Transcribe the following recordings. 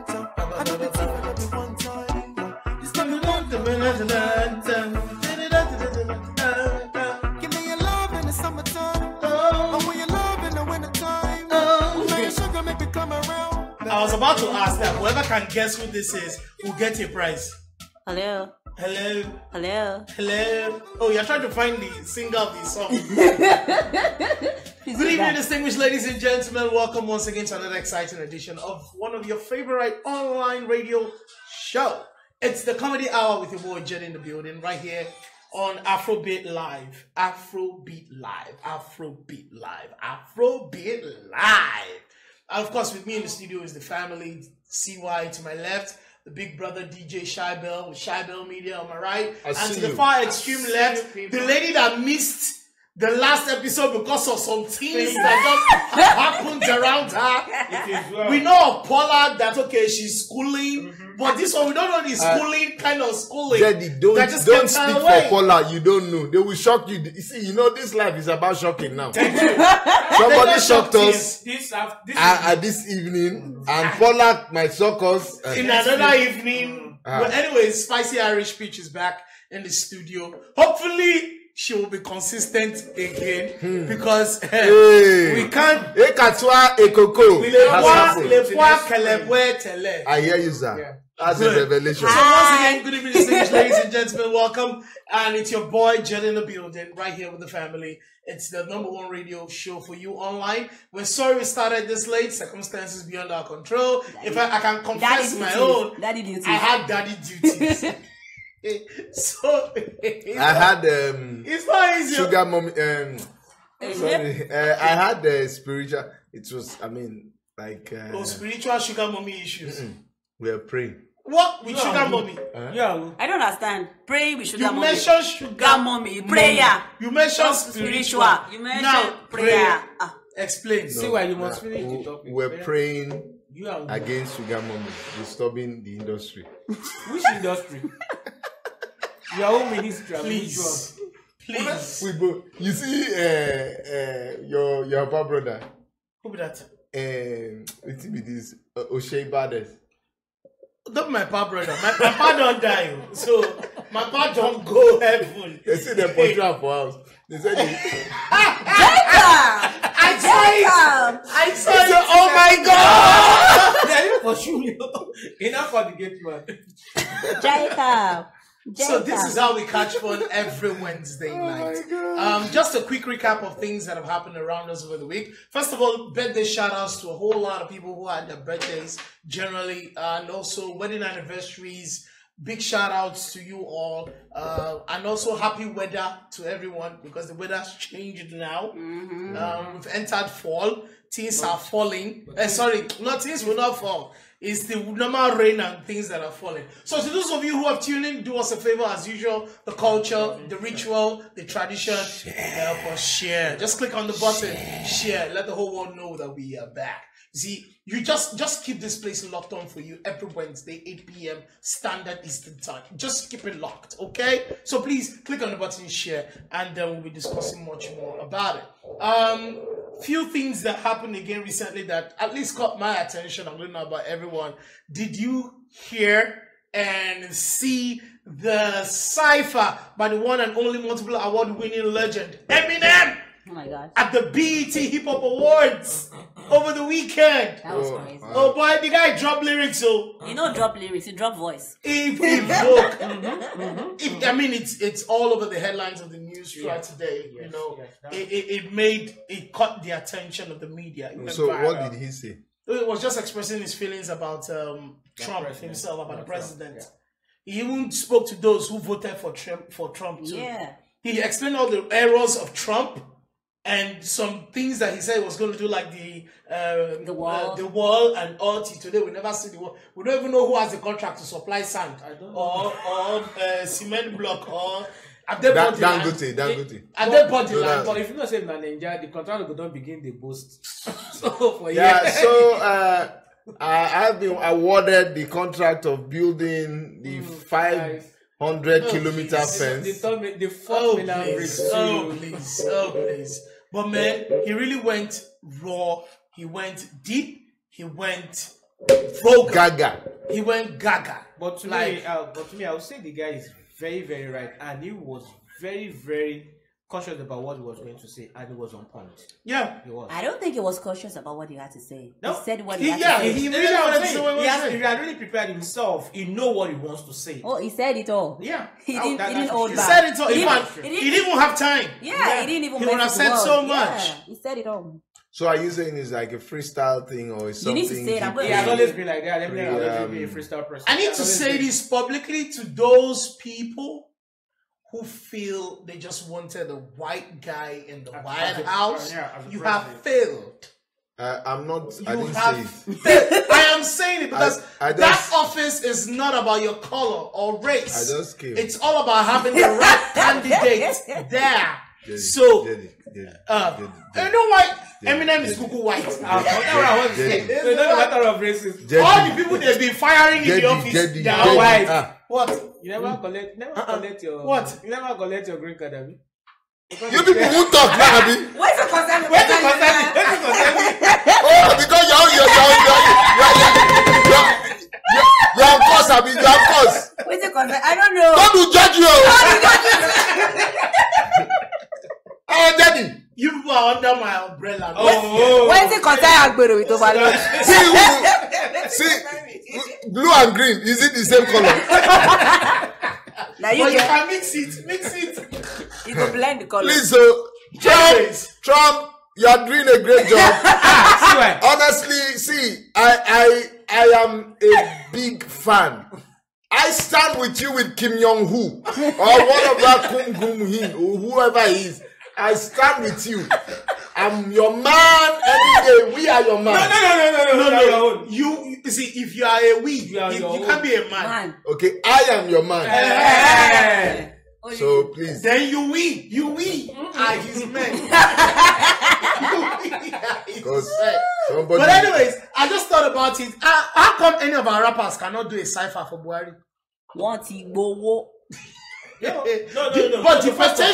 I was about to ask that whoever can guess who this is will get a prize. Hello. Hello. Hello. Hello. Oh, you're trying to find the singer of the song. Good evening, distinguished ladies and gentlemen. Welcome once again to another exciting edition of one of your favorite online radio show. It's the Comedy Hour with your boy Jedi in the building right here on Afrobeat Live. Afrobeat Live. Afrobeat Live. Afrobeat Live. And of course, with me in the studio is the family, CY to my left, the big brother DJ Shybell with Shybell Media on my right, and to the far extreme left, the lady that missed the last episode because of some things that just happened around her. We know of Paula that, okay, she's schooling, but this one, we don't know the schooling kind of schooling. Jedi, don't speak for Paula, you don't know. They will shock you. You see, you know, this life is about shocking now. Thank you. Somebody shocked us this evening, and Paula might shock us in another evening. But anyway, Spicy Irish Peach is back in the studio. Hopefully, she will be consistent again because we can't. I hear you, sir. Yeah. That's a revelation. So once again, good evening, distinguished ladies and gentlemen. Welcome, and it's your boy Jedi in the building, right here with the family. It's the #1 radio show for you online. We're sorry we started this late. Circumstances beyond our control. If I can confess my own, I had daddy duties. So I had it's not easy. Sugar mommy. Sorry, I had spiritual. It was, I mean, like spiritual sugar mommy issues. We are praying. What with sugar mommy? Yeah, I don't understand. Praying with sugar mommy. You mentioned sugar mommy. Prayer. You mentioned spiritual. You mentioned prayer. Explain. See why you must finish the topic. We're praying against sugar mommy disturbing the industry. Which industry? Your own ministry. Please. You see, your papa brother. Who be that? It be this O'Shea Bades. Not my papa brother. My papa don't die, so my papa don't go heaven. They say they portray for house. They say they. I saw it. Oh my God! They are for sure. Enough for the gate man. Jacob. So this is how we catch fun every Wednesday night. Just a quick recap of things that have happened around us over the week. First of all, birthday shout outs to a whole lot of people who had their birthdays generally, and also wedding anniversaries. Big shout outs to you all, and also happy weather to everyone because the weather's changed now. We've entered fall. Things are falling. Things will not fall. It's the normal rain and things that are falling. So to those of you who have tuned in, do us a favor as usual. The culture, the ritual, the tradition, help us share. Just click on the button, share. Let the whole world know that we are back. See, you just keep this place locked on for you every Wednesday, 8 p.m. Standard Eastern Time. Just keep it locked, okay? So please click on the button, share, and then we'll be discussing much more about it. Few things that happened again recently that at least caught my attention. I don't know about everyone. Did you hear and see the cipher by the one and only multiple award-winning legend Eminem? Oh my God. At the BET Hip Hop Awards over the weekend. That was crazy. Oh boy, the guy dropped lyrics, so you know, drop lyrics, he drop voice. He broke. I mean, it's all over the headlines of the news throughout today. You know, it caught the attention of the media. So what did he say? It was just expressing his feelings about Trump himself, about the president. He even spoke to those who voted for Trump too. Yeah. He explained all the errors of Trump. And some things that he said he was going to do, like the wall and all. Today we never see the wall. We don't even know who has the contract to supply sand or cement block or Dangote. At that body line. But if you not say Nigeria, the contract will not begin the boost. I have been awarded the contract of building the 500-kilometer fence. They told me the 4 million bricks. Please. But man, he really went raw. He went deep. He went vulgar. Gaga. He went gaga. But to Like- me, I would say the guy is very, very right, and he was very, very cautious about what he was going to say, and it was on point. Yeah. He was. I don't think he was cautious about what he had to say. No. He said what he He- had yeah, to say. he- He really wanted to say what he was he saying. had really prepared himself. He know what he wants to say. Oh, he said it all. Yeah, He That- didn't, that- he didn't that's hold He back. said it all. He He, didn't- he he didn't- didn't even have time. Yeah, he didn't even He would have mention said the so word. much. Yeah, he said it all. So are you saying it's like a freestyle thing or it's You something? need to say it. I'm He gonna- has always been like that. Let me Yeah, always be a freestyle person. I need to Always say been- this publicly to those people who feel they just wanted a white guy in the White House. yeah, as a You have president. failed. I'm not. I You didn't have say it. failed. I am saying it because I that just- office is not about your color or race. I just came. It's all about having the right candidate there. Jedi, So, Jedi. you know why Eminem is cuckoo white? That's what I want to say. Jedi. So it's not a matter of racism. Jedi. All the people they've been firing in the Jedi, office, Jedi, they are Jedi. white. Ah. What? You never collect your What? You never collect your green card, Abi? You people who talk now, Abi. What's the concern? Wait till concern me. Wait till concern me. Oh, because you're of course, Abi. You're of course. What's the concern? I don't know. Don't do judge you. Oh, Daddy. You people are under my umbrella. Oh. What's the concern? Agbero with overload. See, blue and green. Is it the same color? Now you But you get can mix it. Mix it. you go blend the color. Please, so Trump, you are doing a great job. See why? Honestly, see, I am a big fan. I stand with you with Kim Jong Hu or whatever Kung Kum Hin or whoever he is. I stand with you. I'm your man every day. We are your man. No. You see, if you are a we, you are your can't be a man. Man. Okay, I am your man. Only So please. Then you are his men. Because somebody. But anyways, I just thought about it. How come any of our rappers cannot do a cipher for Buhari? want to go. No. But the First of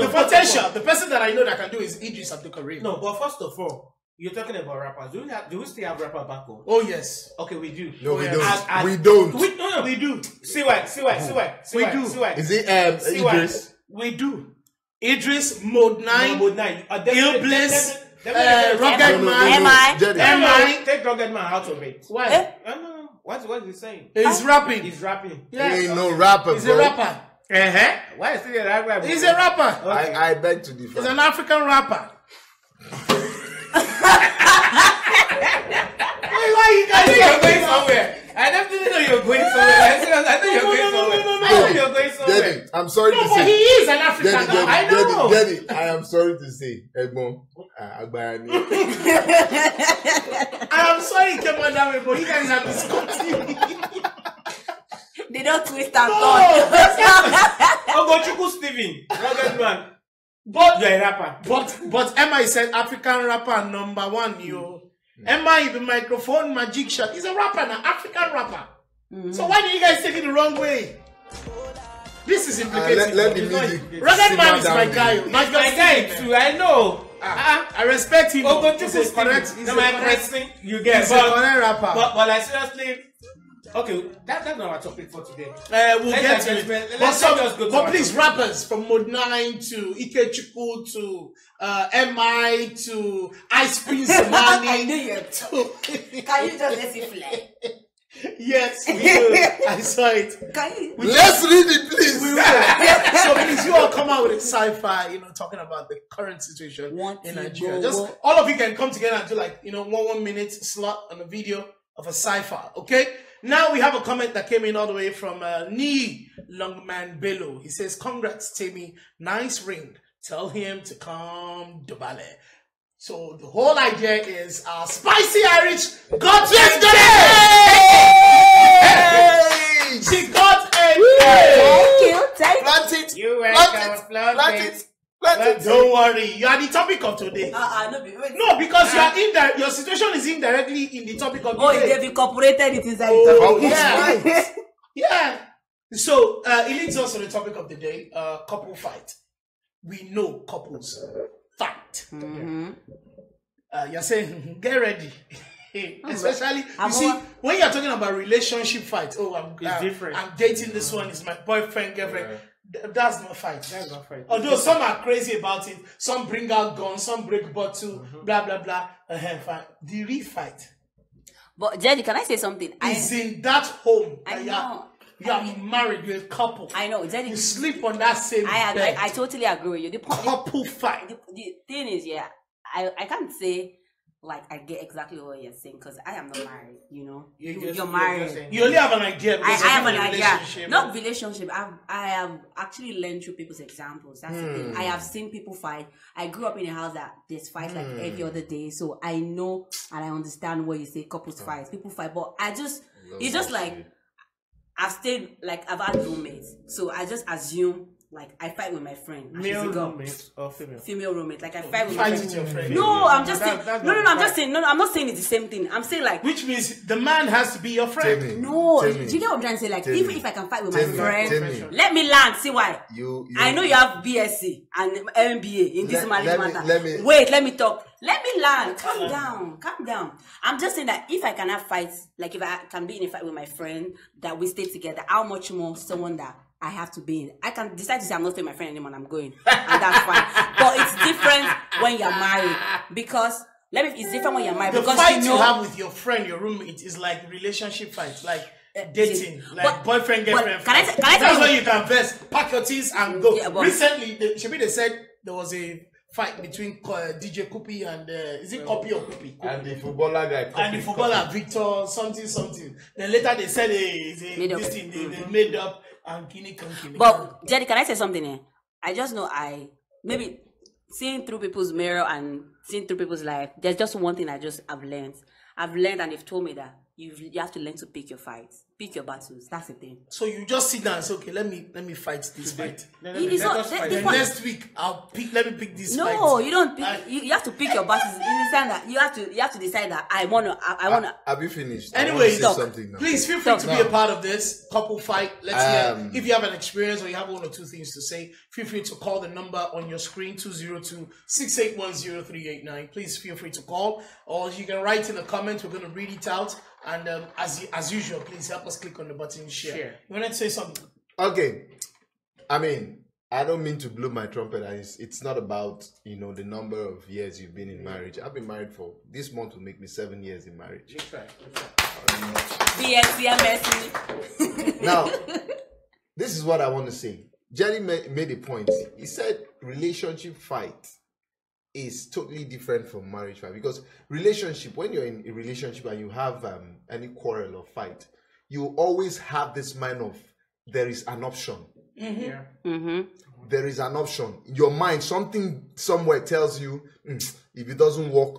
potential, all- the person that I know that can do is Idris Abdul Karim. No, but first of all, you're talking about rappers. Do we still have rapper back home? Oh yes. Okay, we do. No, we yeah. don't. We don't. We do. See why? We do. See why? Is it See why? Idris? We do. Idris, Mode 9, Mode 9. Ill Bliss, Rugged Rugged Man, M.I. Jedi. M.I. Take Rugged Man out of it. Why? No. What is he saying? He's rapping. He's rapping. He ain't no rapper, He's bro. a rapper. Why is he a rapper? He's a rapper. Okay. I beg to He's differ. an African rapper. Why you I guys think you're going somewhere. I definitely know you're going somewhere. I know you're going somewhere. I know you're going somewhere. Daddy, I'm sorry No, to but he say. is an African. Daddy, I know. Daddy, I am sorry to say. Egbon, agbára ni. I am sorry he came on that way, but you guys have discontinued. They don't twist and turn. Ogochukwu Steven, Rugged Man. But You're a rapper. but Emma said African rapper number one, yo. Emma is the microphone magician. He's a rapper, an African rapper. So why do you guys take it the wrong way? This is implicating. Let the It's not- music. Rugged Man is simmer my down. guy. My guy too, I know. I respect him. Ogochukwu He's a correct. Steven. He's No, a my correct. person, you get. He's a correct rapper. But like seriously, okay, that's not our topic for today. We'll Let's get just- to it. let's But, just go to but our please, topic. rappers from Mode 9 to Ikechukwu to MI to Ice Prince I Mani knew you. to Can you just let it fly? yes, we will. I saw it. Can you? Let's read it, please. We will. So please, you all come out with a sci-fi, talking about the current situation Want in to Nigeria. go- Just all of you can come together and do like 1 minute slot on a video of a sci-fi. Okay. Now we have a comment that came in all the way from Ni Longman Bello. He says, "Congrats, Timmy. Nice ring. Tell him to come Dobale." So the whole idea is spicy Irish got it. She got Thank it. you. Thank you. Plant it. You Plant it. Plant it. Plant it. Don't worry, you are the topic of today. No, wait. No, because you are your situation is indirectly in the topic of Oh, today. they've incorporated it inside Oh, the topic. yeah. Yeah. So it leads us to the topic of the day: couple fight. We know couples fight. You're saying, get ready. Especially, you see, when you're talking about relationship fights, It's different. I'm dating this one, is my boyfriend, girlfriend. That's not fight. That's not fight. Although some are crazy about it, some bring out guns, some break bottle, blah blah blah. Fine. The real fight But Jedi, can I say something? is in that home. I that know. You are married, you're a couple. I know. Jedi, You sleep on that same bed. I totally agree with you. Couple fight. The thing is, yeah, I can't say like I get exactly what you're saying because I am not married. You know, you're married. You only have an idea. I have an idea. Relationship. Not relationship. I have actually learned through people's examples. That's the thing. I have seen people fight. I grew up in a house that there's fights like every other day, so I know and I understand what you say. Couples fight, people fight, but it's just like I've stayed like I've had roommates, so I just assume. Like I fight with my friend. Male roommate or female? Female roommate. Like I fight with Fight my with your friend. No, I'm just saying. that's No, not I'm fight. just saying. No, I'm not saying it's the same thing. I'm saying like. Which means the man has to be your friend. Tell me. No, Tell do me. you get what I'm trying to say? Like, Tell even me. if I can fight with Tell my me. friend, Tell me. let me learn. See why? You I know you have BSc and MBA in this marriage let me- matter. let me- Wait, let me talk. Let me learn. Calm down. I'm just saying that if I can have fights, like if I can be in a fight with my friend, that we stay together, how much more someone that I have to be in? I can decide to say I'm not staying with my friend anymore and I'm going. And that's fine. But it's different when you're married. Because it's different when you're married. The because fight you you know, have with your friend, your roommate, is like relationship fights, like dating, like but- boyfriend, but girlfriend. can I fight. say- can I That's say- when you can vest, pack your teeth and go. Yeah, but- Recently, they said there was a fight between DJ Kupi and is it Kopi or Kupi? and the footballer guy. And the footballer Victor something. Then later they said Made up. this thing they made up and Kini. But Jedi, can I say something here? I just know maybe seeing through people's mirror and seeing through people's life, there's just one thing I've learned. I've learned and they've told me that you have to learn to pick your fights, pick your battles. That's the thing. So you just sit down and say, okay, let me fight this fight. It's Let not- us fight. the Then point- next week let me pick this fight. No, you don't. You have to pick your battles. You understand that you have to decide that I wanna. Have you finished? Anyway, I want to say something now. Please feel free to be a part of this couple fight. Let's hear if you have an experience or you have one or two things to say. Feel free to call the number on your screen 202-681-0389. Please feel free to call, or you can write in a comment. We're going to read it out, and as usual, please help us click on the button share. You want to say something? Okay. I mean, I don't mean to blow my trumpet. It's not about, the number of years you've been in marriage. I've been married for, this month will make me 7 years in marriage. BSc, MSc. Now, this is what I want to say. Jerry made a point. He said relationship fight is totally different from marriage fight, because relationship, when you're in a relationship and you have any quarrel or fight, you always have this mind of there is an option. Yeah. There is an option. Your mind, something somewhere tells you, if it doesn't work,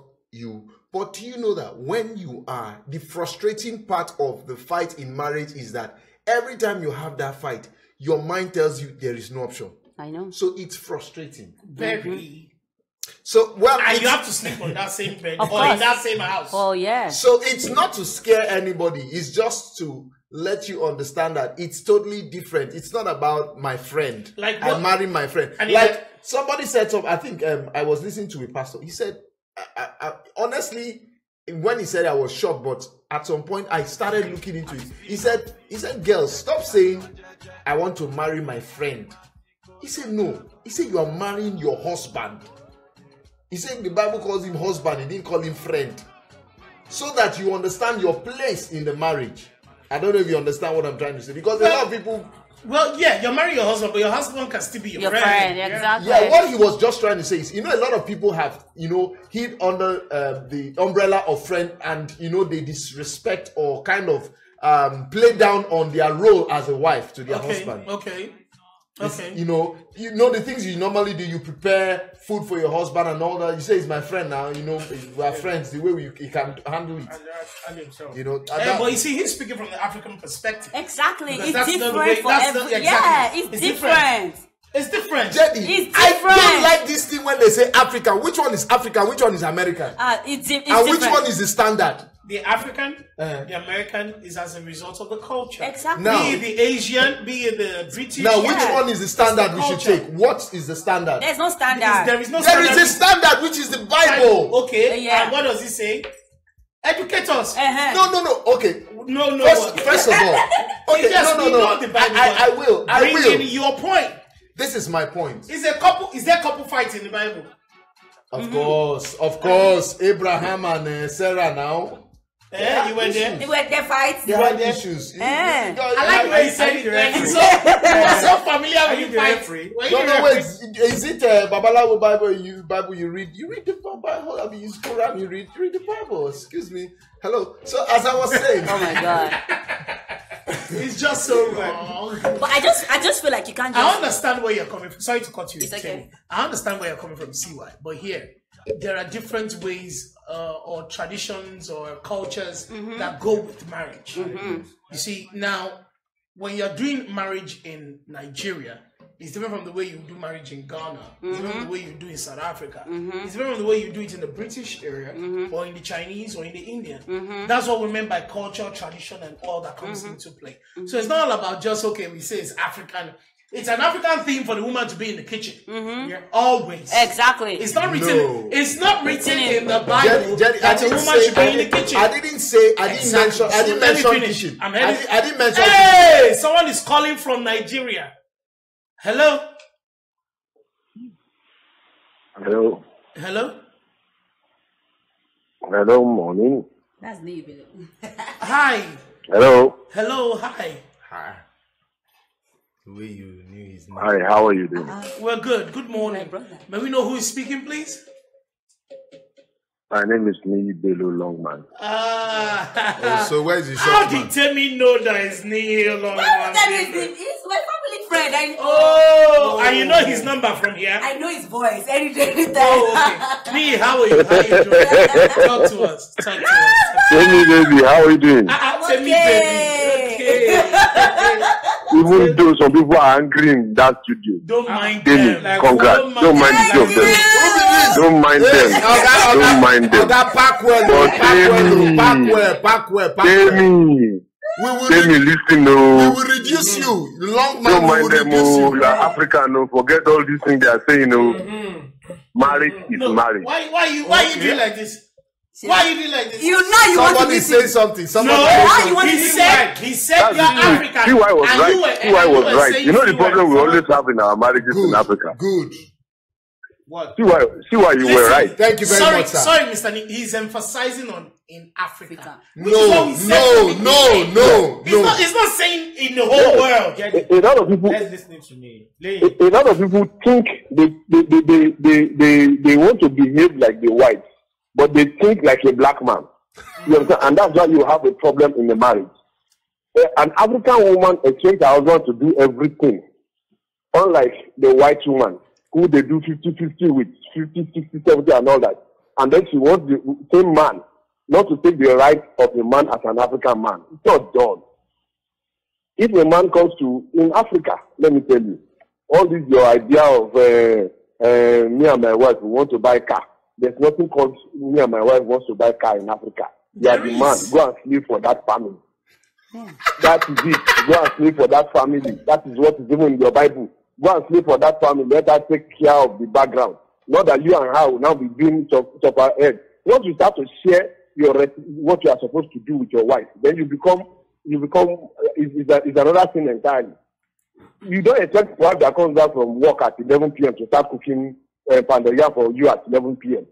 But do you know that when you are, the frustrating part of the fight in marriage is that every time you have that fight, your mind tells you there is no option. I know. So it's frustrating. Very. So, And you have to sleep on that same bed or in course. that same house. Oh yeah. So it's not to scare anybody. It's just to let you understand that it's totally different. It's not about my friend. Like I what- marry my friend. And Like somebody said something. I think I was listening to a pastor. He said, honestly, when he said it, I was shocked, but at some point I started looking into it. He said, girls, stop saying I want to marry my friend. He said, no. He said, you are marrying your husband. He said the Bible calls him husband, it didn't call him friend. So that you understand your place in the marriage. I don't know if you understand what I'm trying to say, because a lot of people. Well, yeah, you're marrying your husband, but your husband can still be your Friend, exactly. Yeah, what he was just trying to say is, a lot of people have, hid under the umbrella of friend, and, they disrespect or kind of play down on their role as a wife to their husband. Okay. The things you normally do, you prepare food for your husband and all that. You say, it's my friend now, we are friends, the way he can handle it. And himself. But you see, he's speaking from the African perspective. Exactly. Because It's that's not the different way- for that's not- every. exactly. Yeah, It's it's different. different. It's different. Jedi, It's I different. don't like this thing when they say African. Which one is African? Which one is American? It's And different. which one is the standard? The African, the American is as a result of the culture. Exactly. Now- Be it the Asian, be it the British. Now, which Yeah. one is the standard It's the we should culture. take? What is the standard? There's no standard. There is no There is standard. a standard, which is the Bible. Okay. Yeah. And what does it say? Educate us. No. Okay. No. First of all, okay. No. I will. Bring in your point. This is my point. Is there couple fights in the Bible? Of course. Abraham and Sarah now. You were there. You were there fights. They had issues. I like where you said it. So familiar with you fight. No, wait. Is it Babalawo Bible? You read the Bible. I mean, you Quran. You read the Bible. Excuse me. Hello. So as I was saying. Oh my God. It's just so wrong. But I just feel like you can't. I understand where you're coming from. Sorry to cut you. It's okay. I understand where you're coming from, CY. But here, there are different ways or traditions or cultures that go with marriage. You see, now, when you're doing marriage in Nigeria, it's different from the way you do marriage in Ghana. It's different from the way you do in South Africa. It's different from the way you do it in the British area or in the Chinese or in the Indian. That's what we meant by culture, tradition, and all that comes into play. So it's not all about just, okay, we say it's African. It's an African theme for the woman to be in the kitchen. Yeah, always. Exactly. It's not written. No. It's not written in the Bible that a woman should be in the kitchen. I didn't mention kitchen. I didn't mention. Hey, someone is calling from Nigeria. Hello. Hello. Hello, morning. That's me, Billy. Hi. Hello. Hi. The way you knew his name. Hi, how are you doing? We're good. Good morning. May we know who is speaking, please? My name is Niyi Bello Longman. So where is the shop? How did Temi know that it's Niyi Longman? He's my family friend. And you know his number from here? I know his voice. Any day, anytime. Okay. Niyi, how are you? Doing? Talk to us. Temi, baby, how are you doing? Temi, baby. Okay. Even though some people are angry in that studio. Don't mind them. Like, congrats. Don't mind the two of them. Don't mind them. Don't mind them. Tell me, listen, we will reduce you. Don't mind them. You are African. No, forget all these things they are saying. Marriage is marriage. Why you doing like this? Why are you doing like this? You know you want to be say something. He said you're African. CY was right. CY was right. You know the problem we always have in our marriages in Africa. Good. What? CY, you were right. Thank you very much, sir. Sorry, Mr. Nick. He's emphasizing on in Africa. No. It's not saying in the whole world. A lot of people. Let's listen to me. A lot of people think they want to behave like the whites, but they think like a black man. You understand? And that's why you have a problem in the marriage. An African woman expects her husband to do everything, unlike the white woman, who they do 50-50 with, 50, 60, 70 and all that. And then she wants the same man not to take the right of a man as an African man. It's not done. If a man comes to, in Africa, let me tell you, all this your idea of me and my wife, we want to buy a car. There's nothing called me and my wife wants to buy a car in Africa. You are the man. Go and sleep for that family. That is it. Go and sleep for that family. That is what is even in your Bible. Go and sleep for that family. Let her take care of the background. Not that you and her will now be doing top our head. Once you start to share what you are supposed to do with your wife, then you become is another thing entirely. You don't expect to have that comes back from work at 11 p.m. to start cooking pandoya for you at 11 p.m.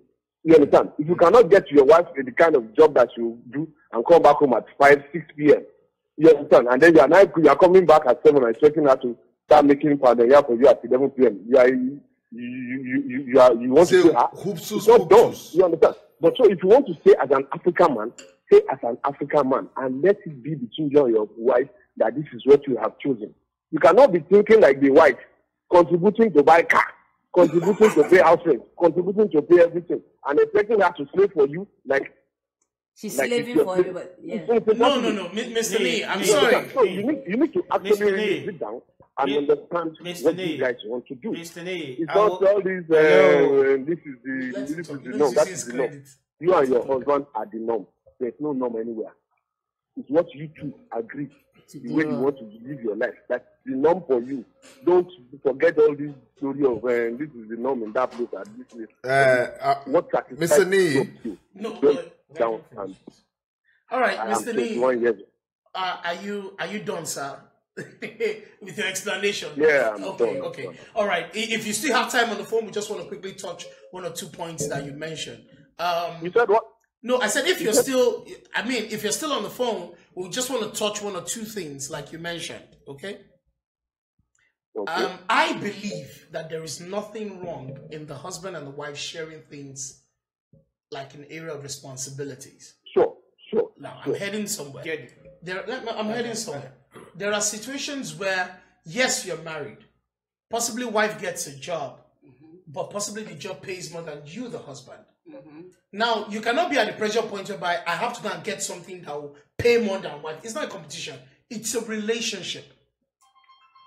You understand? If you cannot get to your wife with the kind of job that you do and come back home at 5, 6 p.m., you understand? And then you are coming back at 7 and expecting her to start making pandoya for you at 11 p.m. You want to say, it's not done. You understand? But so if you want to stay as an African man, stay as an African man and let it be between you and your wife that this is what you have chosen. You cannot be thinking like the white, contributing to buy car, contributing to pay house rent, contributing to pay everything, and expecting her to slave for you like she's slaving for everybody. Yeah. No, Mr. Lee, I'm sorry. So you need to actually really sit down and understand what you guys want to do. Mr. Lee, it's not all these, this is the norm, that is the norm. You and your husband are the norm. There's no norm anywhere. It's what you two agree, the way you want to live your life. That's the norm for you. Don't forget all this story of this is the norm in that place and this place. What satisfies Mr. Nee. you? Down and All right, I am Mr. Lee, 21 years. are you done, sir? With your explanation? Yeah, I'm okay, done. okay. All right. If you still have time on the phone, we just want to quickly touch one or two points that you mentioned. You said what? No, I said if you're still, if you're still on the phone, we just want to touch one or two things like you mentioned. Okay. Okay. I believe that there is nothing wrong in the husband and the wife sharing things like an area of responsibilities. Sure. Now, I'm heading somewhere. I'm heading somewhere. There are situations where, yes, you're married. Possibly wife gets a job, but possibly the job pays more than you, the husband. Now, you cannot be at the pressure point whereby I have to go and get something that will pay more than wife. It's not a competition. It's a relationship.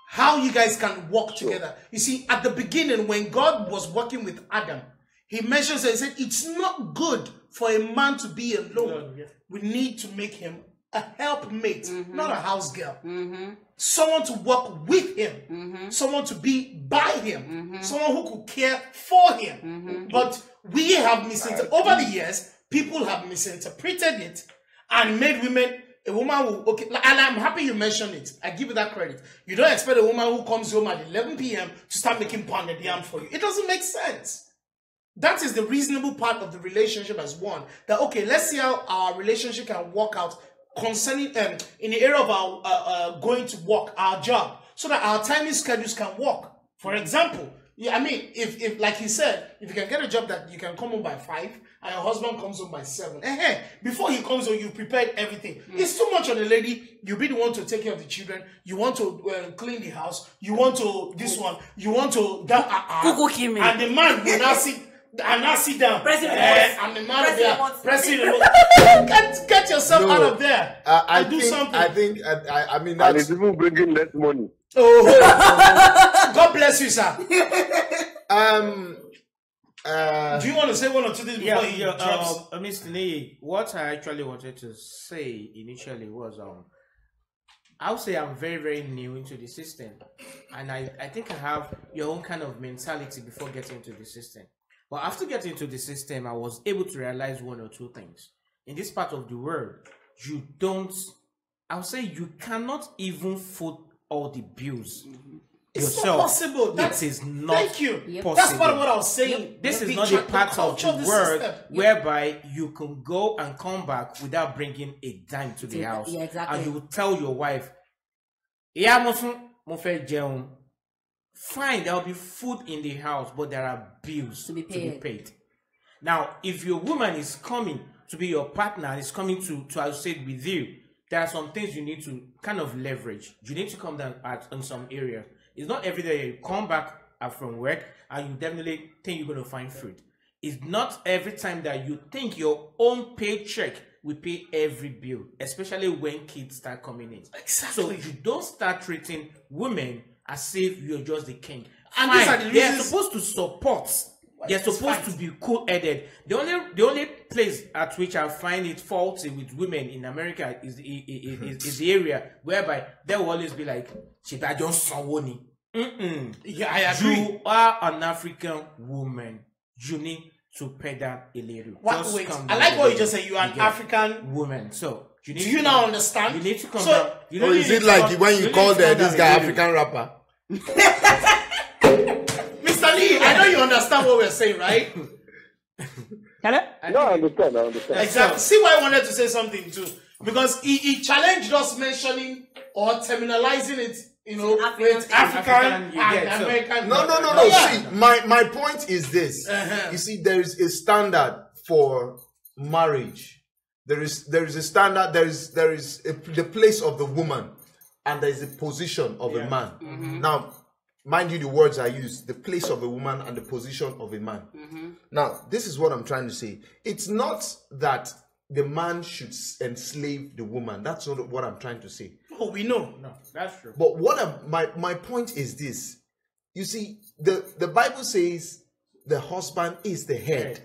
How you guys can work together. You see, at the beginning, when God was working with Adam, he mentions and said, it's not good for a man to be alone. We need to make him a helpmate, not a house girl. Someone to work with him, someone to be by him, someone who could care for him. But we have misinterpreted, over the years, people have misinterpreted it and made women, a woman who, okay, and I'm happy you mentioned it. I give you that credit. You don't expect a woman who comes home at 11 p.m. to start making pounded yam for you. It doesn't make sense. That is the reasonable part of the relationship as one. That, okay, let's see how our relationship can work out concerning in the area of our going to work, our job, so that our timing schedules can work. For example, if like he said, if you can get a job that you can come home by 5 and your husband comes home by 7, before he comes home, you prepared everything. It's too much on the lady. You be the one to take care of the children. You want to clean the house. You want to this one. You want to that. And the man will now sit. And now sit down. And the man there pressing the remote. Get yourself out of there. Do something. I mean, And it's even bringing less money. Oh, God bless you, sir. Do you want to say one or two things before he drops? Mr. Lee, what I actually wanted to say initially was, I would say I'm very, very new into the system. And I think I have your own kind of mentality before getting into the system. But after getting into the system, I was able to realize one or two things. In this part of the world, you cannot even foot all the bills It's yourself. not possible. It is not Thank you. possible. That's part of what I was saying. This is not a part of the world whereby you can go and come back without bringing a dime to the house. Yeah, exactly. And you will tell your wife, fine, there will be food in the house, but there are bills to be paid. Now, if your woman is coming to be your partner and is coming to associate with you, there are some things you need to kind of leverage. You need to come down on some areas. It's not every day you come back from work and you definitely think you're going to find food. It's not every time that you think your own paycheck will pay every bill, especially when kids start coming in. Exactly. So you don't start treating women as if you're just the king. And these are the they're reasons supposed to support. They're supposed to be cool-headed. The only place at which I find it faulty with women in America is the area whereby they will always be like, "Chiba Johnson." Yeah, I agree. You are an African woman. You need to pedal a little. Wait, I like what you just said. You are an African woman. So you need do you now understand? You need to come down. Or is it like when you call this guy African rapper? Mr. Lee, I know you understand what we're saying, right? No, I understand. Exactly. See why I wanted to say something too. Because he challenged us mentioning or terminalizing it, with African and American. No. Yeah. See, my point is this. You see, there is a standard for marriage. There is a standard. There is the place of the woman, and there is the position of a man. Now, mind you, the words I use: the place of a woman and the position of a man. Now, this is what I'm trying to say. It's not that the man should enslave the woman. That's not what I'm trying to say. Oh, we know. No, that's true. But my point is this. You see, the Bible says the husband is the head.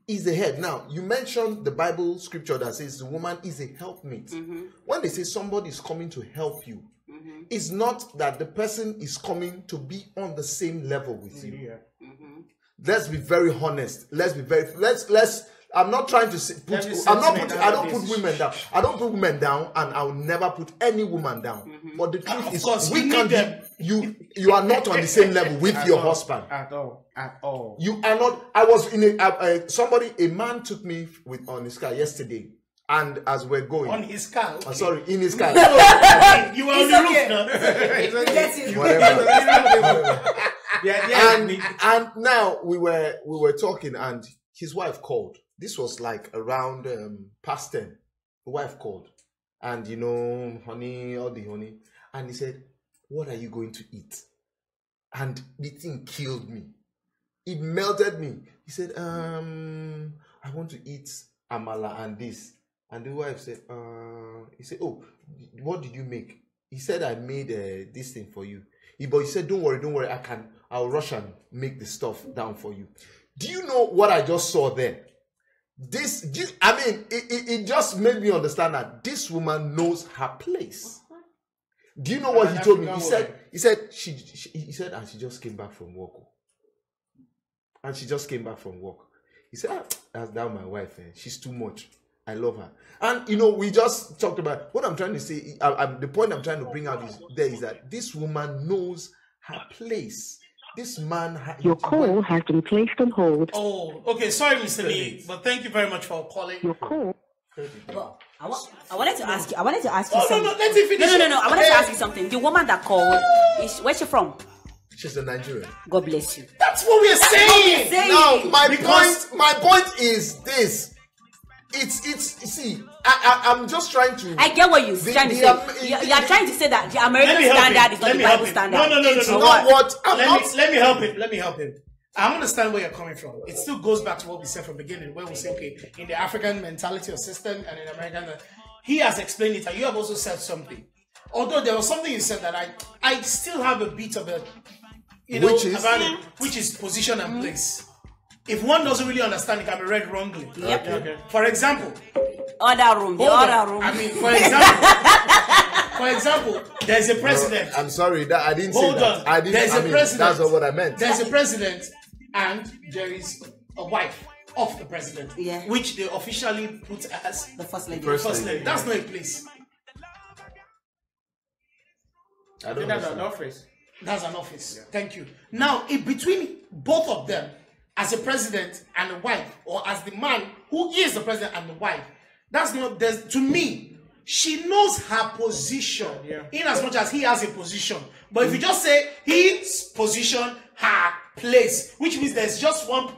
Is the head. Now, you mentioned the Bible scripture that says the woman is a helpmate. When they say somebody is coming to help you, it's not that the person is coming to be on the same level with you. Let's be very honest. Let's I'm not trying to say, I don't put women down. I don't put women down, and I'll never put any woman down. But the truth is, we can't you are not on the same level with your husband. At all. You are not. I was in a man took me on his car yesterday. And as we're going on his car, in his car. You were on the roof now. Whatever. And now we were talking, and his wife called. This was like around past 10. The wife called, and honey, all the honey, and he said, "What are you going to eat?" And the thing killed me. It melted me. He said, "I want to eat amala and this." And the wife said, he said, "Oh, what did you make?" He said, "I made this thing for you." But he said, don't worry, I'll rush and make the stuff down for you. Do you know what I just saw there? It just made me understand that this woman knows her place. Do you know what he told me? He said, and she just came back from work. He said, that's my wife. She's too much. I love her. And, we just talked about what I'm trying to say. The point I'm trying to bring out is that this woman knows her place. This man... Your call has been placed on hold. Oh, okay. Sorry, Mr. Lee, but thank you very much for calling. Your call... Well, I wanted to ask you something. No, let him finish. No. I wanted to ask you something. The woman that called, where's she from? She's a Nigerian. God bless you. That's what we're saying. Now, my point is this. I'm just trying to... I get what you're trying to say. You're trying to say that the American standard is not the Bible standard. No. It's not what... Let me help him. I understand where you're coming from. It still goes back to what we said from the beginning, where we say, okay, in the African mentality or system and in American... He has explained it, and you have also said something. Although there was something you said that I still have a bit of a... Which is position and place. If one doesn't really understand, it can be read wrongly. Yep. Okay. For example, other room. I mean, for example, there's a president. No, I'm sorry that I didn't say that. There's a president. That's not what I meant. There's a president, and there is a wife of the president, which they officially put as the first lady. First lady. That's not a place. I don't know. That's an office. That's an office. Yeah. Thank you. Now, in between both of them, as a president and a wife, or as the man who is the president and the wife, that's not, to me, she knows her position in as much as he has a position. But if you just say his position, her place, which means there's just one,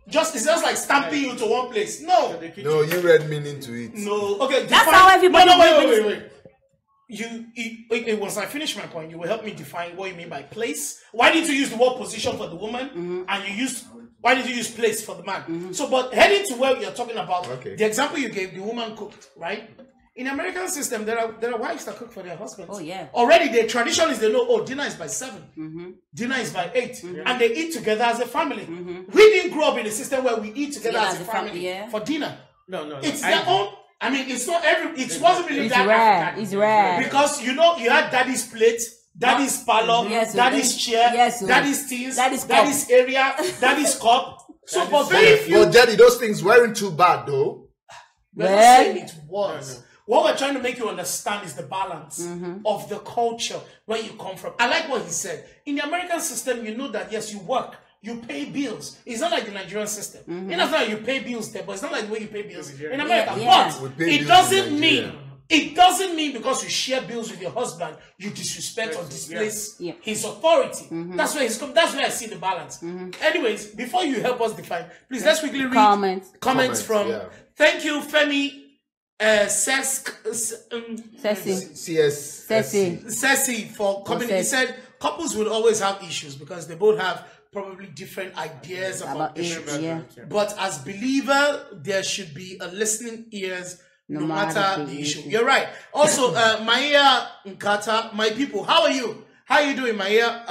it's just like stamping you to one place. No, you read meaning to it. No, okay. That's how everybody. No, wait. Once I finish my point, you will help me define what you mean by place. Why did you use the word position for the woman, and why did you use place for the man? So, but heading to where you're talking about, the example you gave, the woman cooked, right? In the American system, there are wives that cook for their husbands. Oh yeah. Already, the tradition is they know, dinner is by 7, dinner is by 8, and they eat together as a family. We didn't grow up in a system where we eat together as a family for dinner. No. It's their own. I mean, it's not it wasn't really that African. It's rare. Because, you had daddy's plate, daddy's parlor, daddy's chair, daddy's things, daddy's area, daddy's cup. So, but very few... Well, Daddy, those things weren't too bad, though. We're not saying it was. What we're trying to make you understand is the balance of the culture where you come from. I like what he said. In the American system, you know that, yes, you work. You pay bills. It's not like the Nigerian system. It's not like you pay bills there, but it's not like the way you pay bills in America. But it doesn't mean because you share bills with your husband, you disrespect or displace his authority. That's where that's where I see the balance. Anyways, before you help us define, please let's quickly read comments from. Thank you, Femi. Ceci for coming. He said couples will always have issues because they both have probably different ideas about issues. But as believer, there should be a listening ears no matter the issue. You're right. Also, Maya Nkata, my people, how are you? How are you doing, Maya?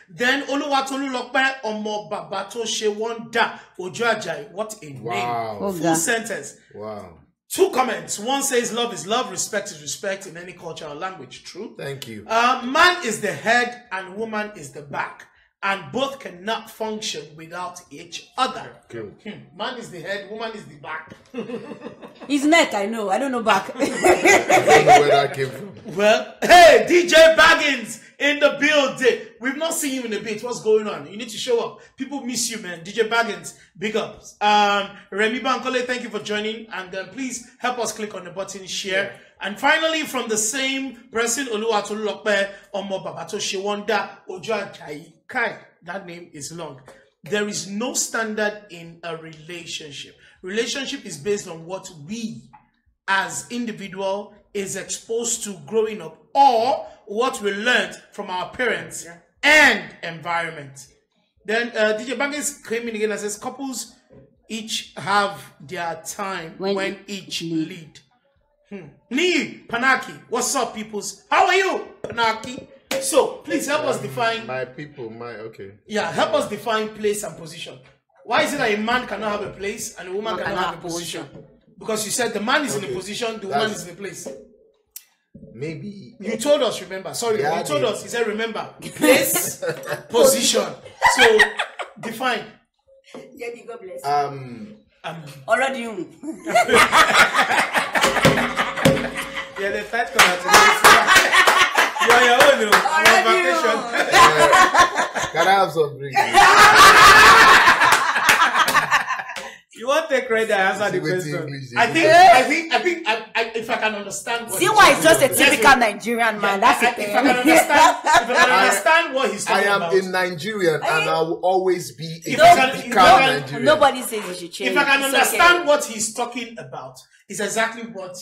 Then Oluwatolu Lokpe Omo Babato Shewonda Ojoajai. What a name. Full sentence. Wow. 2 comments. One says love is love, respect is respect in any culture or language. True. Thank you. Man is the head and woman is the back. and both cannot function without each other. Man is the head, woman is the back. His neck, I know. I don't know back. I don't know where that came from. Well, hey, DJ Baggins in the building. We've not seen you in a bit. What's going on? You need to show up. People miss you, man. DJ Baggins, big ups. Remy Bankole, thank you for joining. And please help us click on the button, share. Yeah. And finally, from the same person, Oluwatolulokpe Omo Babato Shewonda Ojo Ajayi. Kai, that name is long. There is no standard in a relationship. Relationship is based on what we as individual is exposed to growing up, or what we learned from our parents and environment. Then DJ Baggins came in again and says couples each have their time when each lead. Ni Panaki, what's up, peoples? How are you, Panaki? So please help us define Yeah, help us define place and position. Why is it that a man cannot have a place and a woman cannot have a position? Because you said the man is in a position, the woman is in a place. Maybe you told us, remember. Sorry, you told us. He said, remember. Place, position. So define. Yeah, God bless. Already you. Yeah, the third You're your own. Can I have some drink? You want to take credit and answer the question? I think, if I can understand what. See why it's just a typical Nigerian man. That's it. If I can understand what he's talking about. I am a Nigerian and I will always be a typical Nigerian. Nobody says you should change. If I can understand what he's talking about, it's exactly what.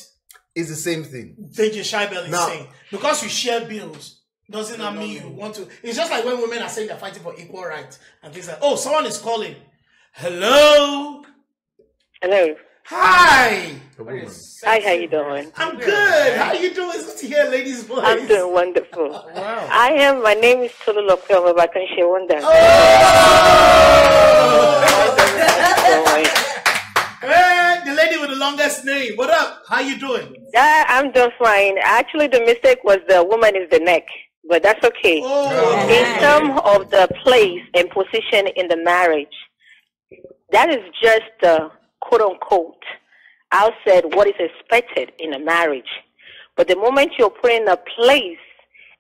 It's the same thing. DJ Shaibel is saying. Because you share bills, doesn't that mean you want to. It's just like when women are saying they're fighting for equal rights and things like, oh, someone is calling. Hello. Hello. Hi. Hi, how you doing? I'm good. How you doing? It's good to hear ladies' voice. I'm doing wonderful. Wow. My name is Tolulope Obabaton Shewonda. Oh! Hey, the lady with the longest name. What up? How you doing? I'm doing fine. Actually, the mistake was the woman is the neck, but that's okay. Oh. In terms of the place and position in the marriage, that is just quote-unquote, I said what is expected in a marriage. But the moment you're putting a place